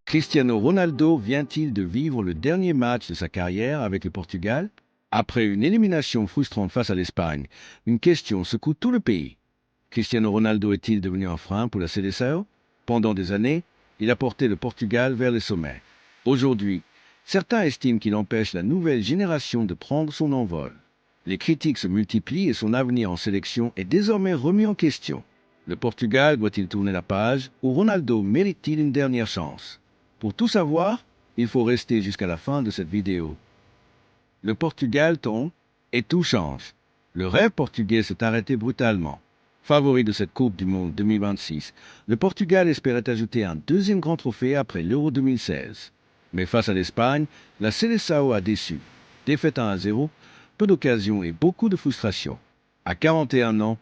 Cristiano Ronaldo vient-il de vivre le dernier match de sa carrière avec le Portugal? Après une élimination frustrante face à l'Espagne, une question secoue tout le pays. Cristiano Ronaldo est-il devenu un frein pour la Seleção? Pendant des années, il a porté le Portugal vers les sommets. Aujourd'hui, certains estiment qu'il empêche la nouvelle génération de prendre son envol. Les critiques se multiplient et son avenir en sélection est désormais remis en question. Le Portugal doit-il tourner la page ou Ronaldo mérite-t-il une dernière chance? Pour tout savoir, il faut rester jusqu'à la fin de cette vidéo. Le Portugal tombe et tout change. Le rêve portugais s'est arrêté brutalement. Favori de cette Coupe du Monde 2026, le Portugal espérait ajouter un deuxième grand trophée après l'Euro 2016. Mais face à l'Espagne, la Seleção a déçu. Défaite 1-0, peu d'occasions et beaucoup de frustration. À 41 ans,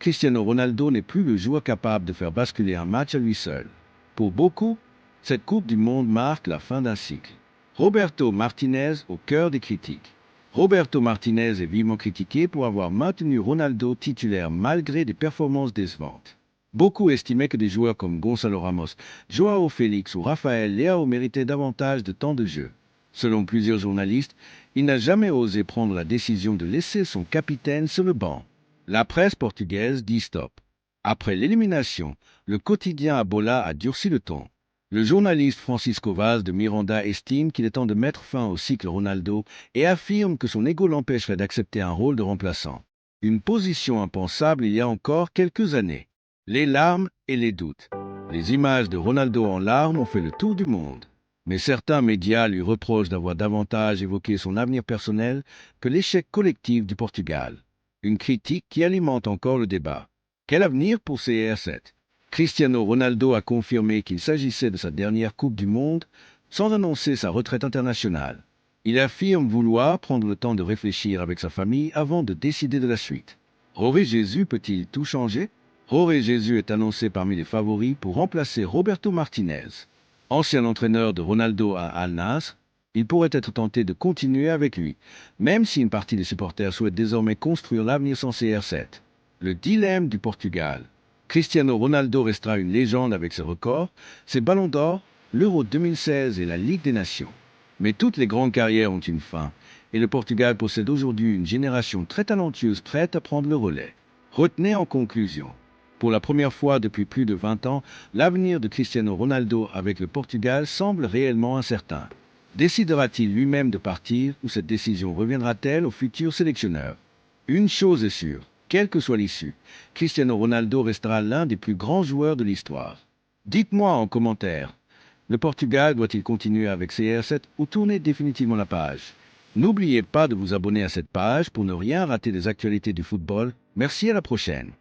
Cristiano Ronaldo n'est plus le joueur capable de faire basculer un match à lui seul. Pour beaucoup, cette Coupe du Monde marque la fin d'un cycle. Roberto Martinez au cœur des critiques. Roberto Martinez est vivement critiqué pour avoir maintenu Ronaldo titulaire malgré des performances décevantes. Beaucoup estimaient que des joueurs comme Gonçalo Ramos, João Félix ou Rafael Leao méritaient davantage de temps de jeu. Selon plusieurs journalistes, il n'a jamais osé prendre la décision de laisser son capitaine sur le banc. La presse portugaise dit stop. Après l'élimination, le quotidien Abola a durci le ton. Le journaliste Francisco Vaz de Miranda estime qu'il est temps de mettre fin au cycle Ronaldo et affirme que son ego l'empêcherait d'accepter un rôle de remplaçant. Une position impensable il y a encore quelques années. Les larmes et les doutes. Les images de Ronaldo en larmes ont fait le tour du monde. Mais certains médias lui reprochent d'avoir davantage évoqué son avenir personnel que l'échec collectif du Portugal. Une critique qui alimente encore le débat. Quel avenir pour CR7? Cristiano Ronaldo a confirmé qu'il s'agissait de sa dernière Coupe du Monde sans annoncer sa retraite internationale. Il affirme vouloir prendre le temps de réfléchir avec sa famille avant de décider de la suite. Jorge Jesus peut-il tout changer? Jorge Jesus est annoncé parmi les favoris pour remplacer Roberto Martinez. Ancien entraîneur de Ronaldo à Al Nassr, il pourrait être tenté de continuer avec lui, même si une partie des supporters souhaite désormais construire l'avenir sans CR7. Le dilemme du Portugal. Cristiano Ronaldo restera une légende avec ses records, ses ballons d'or, l'Euro 2016 et la Ligue des Nations. Mais toutes les grandes carrières ont une fin, et le Portugal possède aujourd'hui une génération très talentueuse prête à prendre le relais. Retenez en conclusion. Pour la première fois depuis plus de 20 ans, l'avenir de Cristiano Ronaldo avec le Portugal semble réellement incertain. Décidera-t-il lui-même de partir ou cette décision reviendra-t-elle au futur sélectionneur? Une chose est sûre. Quelle que soit l'issue, Cristiano Ronaldo restera l'un des plus grands joueurs de l'histoire. Dites-moi en commentaire, le Portugal doit-il continuer avec CR7 ou tourner définitivement la page? N'oubliez pas de vous abonner à cette page pour ne rien rater des actualités du football. Merci, à la prochaine.